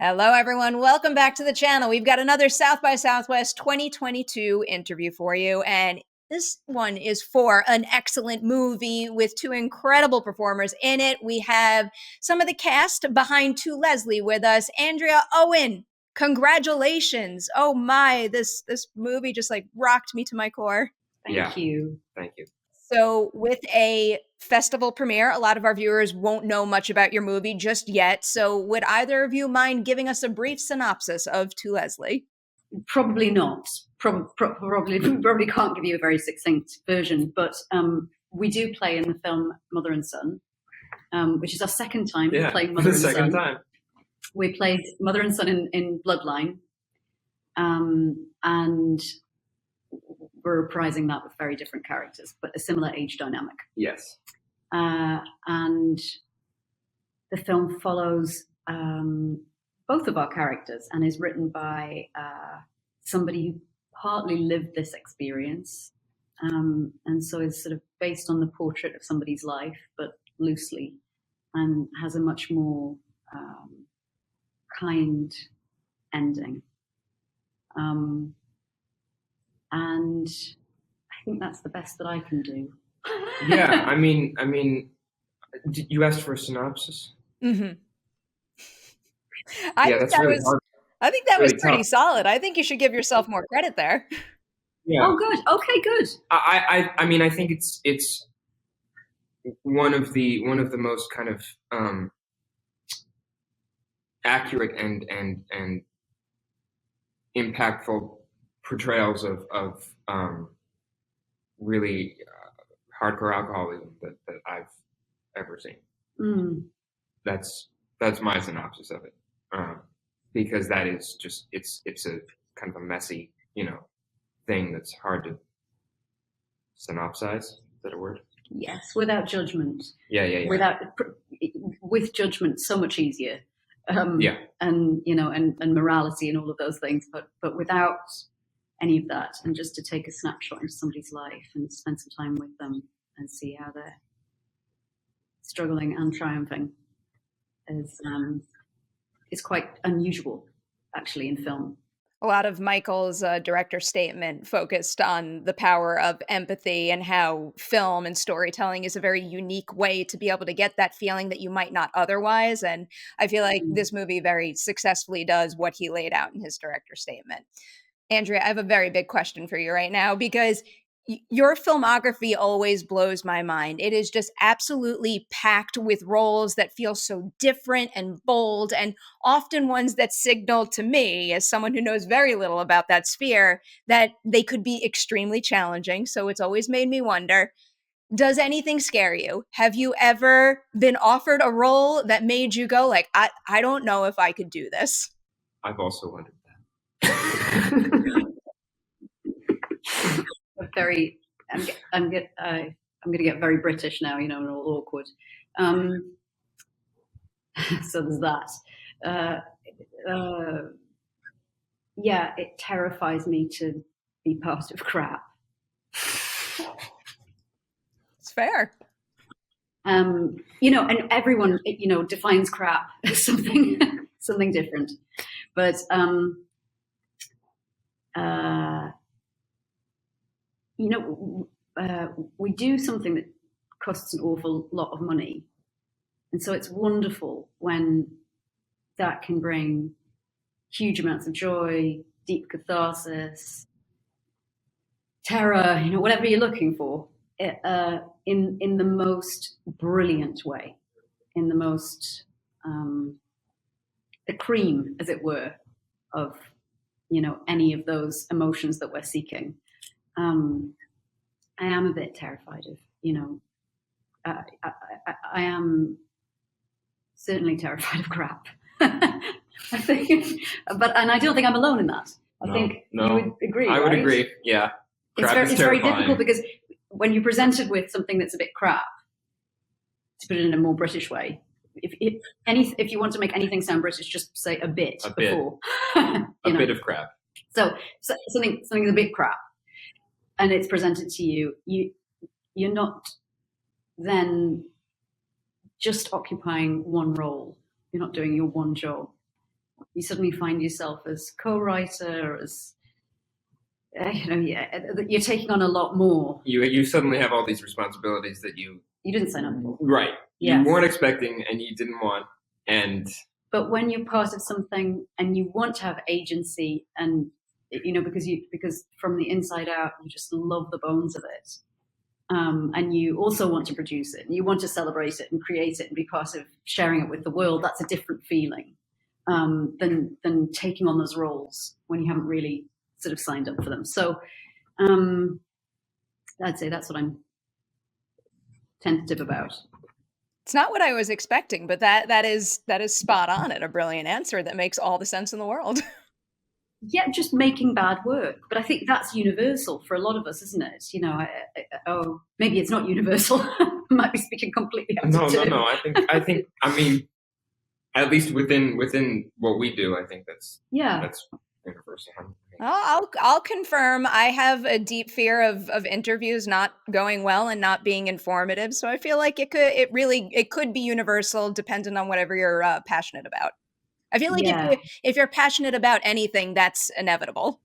Hello, everyone. Welcome back to the channel. We've got another South by Southwest 2022 interview for you. And this one is for an excellent movie with two incredible performers in it. We have some of the cast behind To Leslie with us. Andrea, Owen, congratulations. Oh my, this movie just like rocked me to my core. Thank you. So with a festival premiere, a lot of our viewers won't know much about your movie just yet. So would either of you mind giving us a brief synopsis of To Leslie? Probably not. Probably can't give you a very succinct version, but we do play in the film Mother and Son, which is our second time playing Mother and Son. Second time. We played Mother and Son in Bloodline, and we're reprising that with very different characters, but a similar age dynamic. Yes. And the film follows both of our characters and is written by somebody who partly lived this experience, and so is sort of based on the portrait of somebody's life, but loosely, and has a much more kind ending. And I think that's the best that I can do. Yeah, I mean, you asked for a synopsis. Mm-hmm. I think that was pretty solid. I think you should give yourself more credit there. Yeah. Oh, good. Okay, good. I mean, I think it's one of the most kind of accurate and impactful portrayals of really hardcore alcoholism that I've ever seen. Mm. That's my synopsis of it, because that is just it's a kind of a messy thing that's hard to synopsize. Is that a word? Yes, without judgment. Yeah. With judgment, so much easier. And morality and all of those things, but without any of that, and just to take a snapshot into somebody's life and spend some time with them and see how they're struggling and triumphing is quite unusual, actually, in film. A lot of Michael's director statement focused on the power of empathy and how film and storytelling is a very unique way to be able to get that feeling that you might not otherwise. And I feel like this movie very successfully does what he laid out in his director statement. Andrea, I have a very big question for you right now, because your filmography always blows my mind. It is just absolutely packed with roles that feel so different and bold, and often ones that signal to me, as someone who knows very little about that sphere, that they could be extremely challenging. So it's always made me wonder, does anything scare you? Have you ever been offered a role that made you go like, I don't know if I could do this? I've also wondered that. I'm going to get very British now, and all awkward. So there's that. Yeah, it terrifies me to be part of crap. It's fair. And everyone, defines crap as something different. But we do something that costs an awful lot of money. And so it's wonderful when that can bring huge amounts of joy, deep catharsis, terror, whatever you're looking for, in the most brilliant way, in the most, the cream, as it were, of, any of those emotions that we're seeking. I am a bit terrified of, I am certainly terrified of crap. I think, and I don't think I'm alone in that. I think you would agree. I would agree. Yeah, it's very difficult, because when you're presented with something that's a bit crap, to put it in a more British way, if you want to make anything sound British, just say a bit before. A bit of crap. So something a bit crap, and it's presented to you. You're not then just occupying one role. You're not doing your one job. you suddenly find yourself as co-writer, as you're taking on a lot more. You suddenly have all these responsibilities that you didn't sign up for. Right. Yes. You weren't expecting and you didn't want. But when you're part of something and you want to have agency, and because from the inside out you just love the bones of it, and you also want to produce it and you want to celebrate it and create it and be part of sharing it with the world, that's a different feeling than taking on those roles when you haven't really sort of signed up for them. So I'd say that's what I'm tentative about. It's not what I was expecting, but that is spot on and a brilliant answer that makes all the sense in the world. Yeah, just making bad work. But I think that's universal for a lot of us, isn't it? Maybe it's not universal. I might be speaking completely out of turn. No. I think. I mean, at least within what we do, I think that's universal. I'll confirm. I have a deep fear of interviews not going well and not being informative. So I feel like it could be universal, depending on whatever you're passionate about. I feel like if you're passionate about anything, that's inevitable.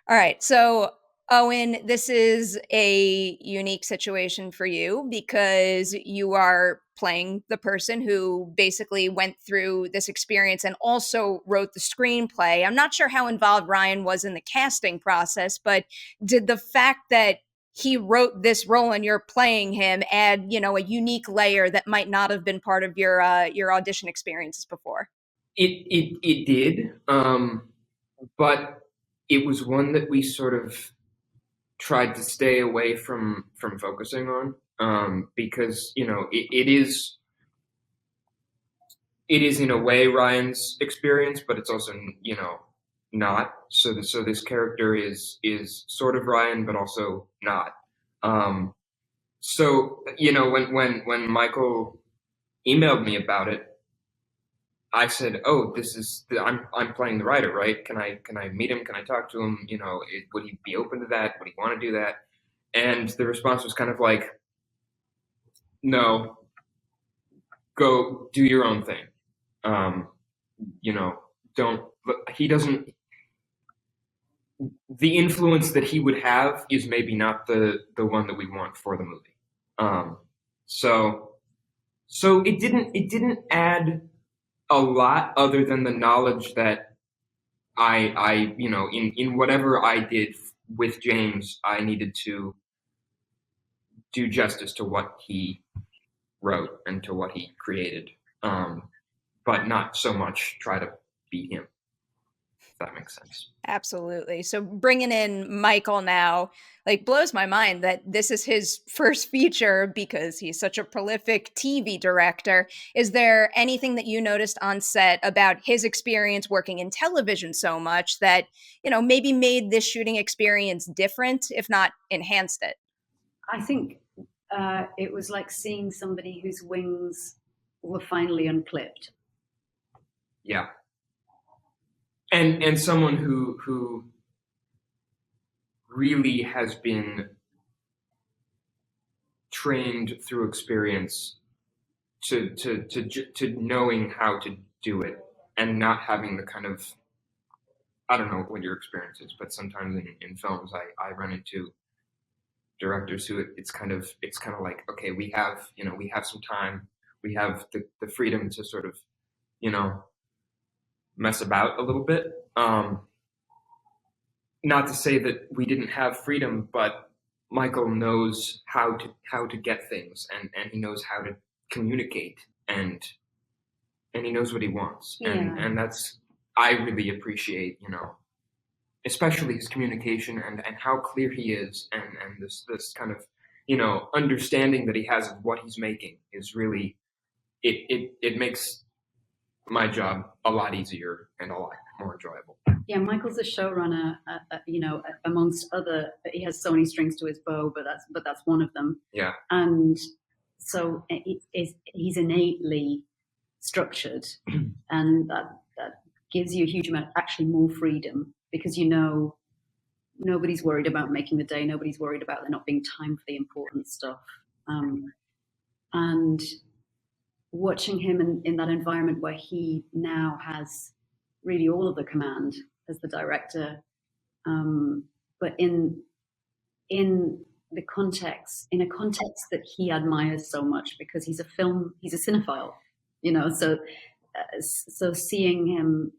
All right. So, Owen, this is a unique situation for you because you are playing the person who basically went through this experience and also wrote the screenplay. I'm not sure how involved Ryan was in the casting process, but did the fact that he wrote this role and you're playing him add, a unique layer that might not have been part of your audition experiences before? It did, but it was one that we sort of tried to stay away from focusing on, because it is in a way Ryan's experience, but it's also not. So this character is sort of Ryan, but also not. So when Michael emailed me about it, I said, "Oh, I'm playing the writer, right? Can I meet him? Can I talk to him? Would he be open to that? Would he want to do that?" And the response was kind of like, "No, go do your own thing. Don't." He doesn't. The influence that he would have is maybe not the one that we want for the movie. So it didn't add a lot other than the knowledge that I in whatever I did with James, I needed to do justice to what he wrote and to what he created, but not so much try to be him, if that makes sense. Absolutely. So bringing in Michael now, blows my mind that this is his first feature because he's such a prolific TV director. Is there anything that you noticed on set about his experience working in television so much that, maybe made this shooting experience different, if not enhanced it? I think it was like seeing somebody whose wings were finally unclipped. Yeah. And someone who really has been trained through experience to knowing how to do it and not having the kind of, I don't know what your experience is, but sometimes in films I run into directors who it's kind of like, okay, we have some time, we have the freedom to sort of mess about a little bit. Not to say that we didn't have freedom, but Michael knows how to get things, and he knows how to communicate, and he knows what he wants, and that's, I really appreciate, especially his communication and how clear he is, and this kind of understanding that he has of what he's making is really it makes my job a lot easier and a lot more enjoyable. Yeah, Michael's a showrunner, amongst other. He has so many strings to his bow, but that's one of them. Yeah, and so he's innately structured, and that gives you a huge amount, actually more freedom, because nobody's worried about making the day, nobody's worried about there not being time for the important stuff, and watching him in that environment where he now has really all of the command as the director, but in the context, in a context that he admires so much, because he's a cinephile, so seeing him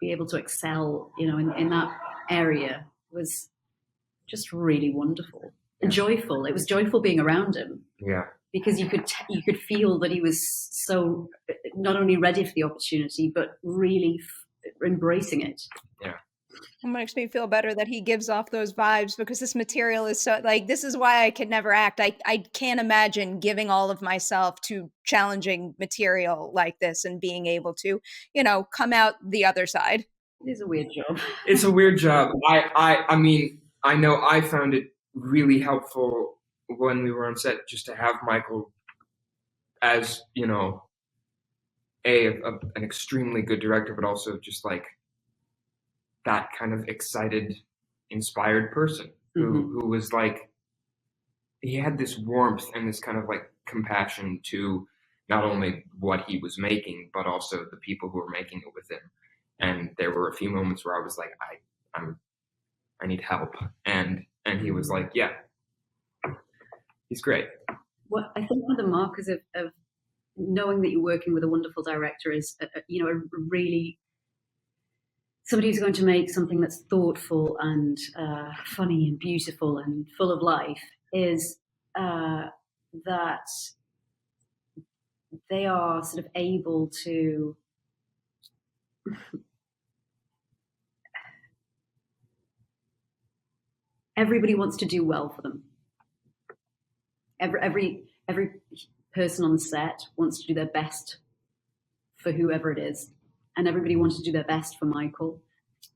be able to excel, in that area was just really wonderful and joyful. It was joyful being around him. Yeah. Because you could feel that he was so not only ready for the opportunity, but really embracing it. Yeah. It makes me feel better that he gives off those vibes, because this material is so, like, this is why I could never act. I can't imagine giving all of myself to challenging material like this and being able to, come out the other side. It is a weird job. It's a weird job. I mean, I know I found it really helpful when we were on set, just to have Michael as, an extremely good director, but also just like that kind of excited, inspired person who was like, he had this warmth and this kind of like compassion to not only what he was making, but also the people who were making it with him. And there were a few moments where I was like, I need help. And he was like, yeah, he's great. Well, I think one of the markers of knowing that you're working with a wonderful director is, a really somebody who's going to make something that's thoughtful and funny and beautiful and full of life, is that they are sort of able to everybody wants to do well for them. Every person on the set wants to do their best for whoever it is, and everybody wants to do their best for Michael,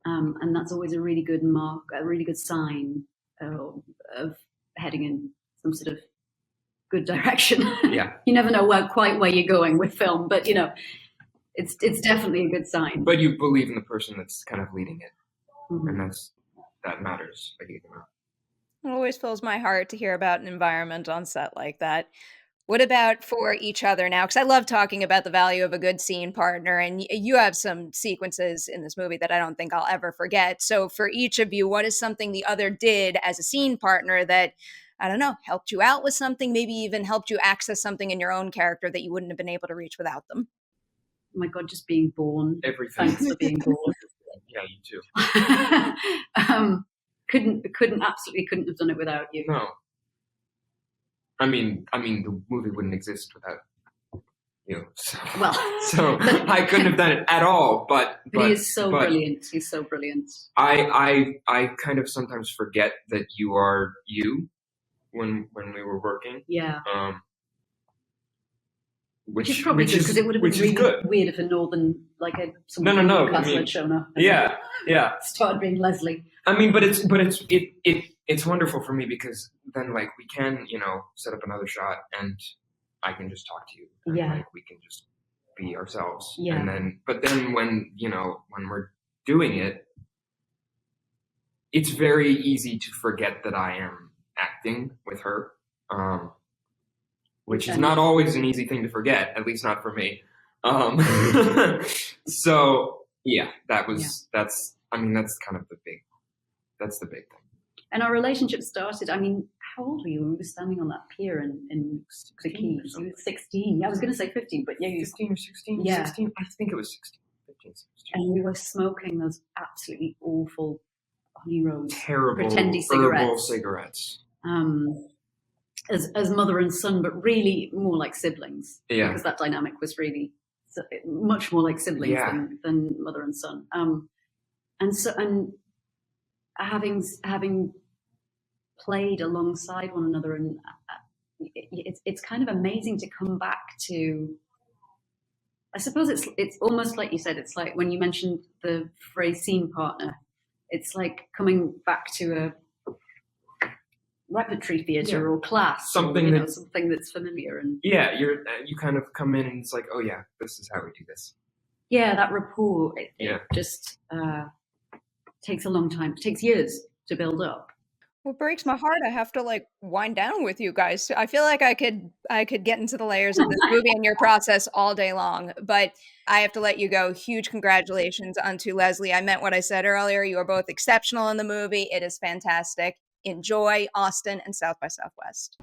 and that's always a really good mark, a really good sign of heading in some sort of good direction. Yeah, you never know quite where you're going with film, but it's definitely a good sign. But you believe in the person that's kind of leading it, and that matters. It always fills my heart to hear about an environment on set like that. What about for each other now? Because I love talking about the value of a good scene partner, and you have some sequences in this movie that I don't think I'll ever forget. So for each of you, what is something the other did as a scene partner that, I don't know, helped you out with something, maybe even helped you access something in your own character that you wouldn't have been able to reach without them? Oh my God, just being born. Everything. Thanks for being born. Yeah, you too. Couldn't have done it without you. No. I mean, the movie wouldn't exist without you. So I couldn't have done it at all. But he is so brilliant. He's so brilliant. I kind of sometimes forget that you are you when we were working. Yeah. Which is probably good, because it would have been really weird if a northern, like someone from Newcastle had shown up. Yeah. Started being Leslie. I mean, but it's wonderful for me, because then like we can, set up another shot and I can just talk to you. And, like, we can just be ourselves. Yeah. And then when we're doing it, it's very easy to forget that I am acting with her. Which is not always an easy thing to forget, at least not for me. So yeah, that's kind of the big thing. And our relationship started, how old were you when we were standing on that pier in the Keys? You were 16. I was going to say 15, but yeah. 15 or 16? Yeah. 16? I think it was 16. 15, 16. And we were smoking those absolutely awful honey rose, terrible pretendy herbal cigarettes. As mother and son, but really more like siblings. Yeah. Because that dynamic was really much more like siblings than mother and son. And having played alongside one another, and it's kind of amazing to come back to. I suppose it's almost like you said. It's like when you mentioned the phrase "scene partner." It's like coming back to a repertory theatre or class, something that's familiar, and you kind of come in and it's like, oh yeah, this is how we do this. Yeah, that rapport. It just takes a long time. It takes years to build up. What breaks my heart, I have to, like, wind down with you guys. I feel like I could get into the layers of this movie and your process all day long, but I have to let you go. Huge congratulations unto Leslie. I meant what I said earlier. You are both exceptional in the movie. It is fantastic. Enjoy Austin and South by Southwest.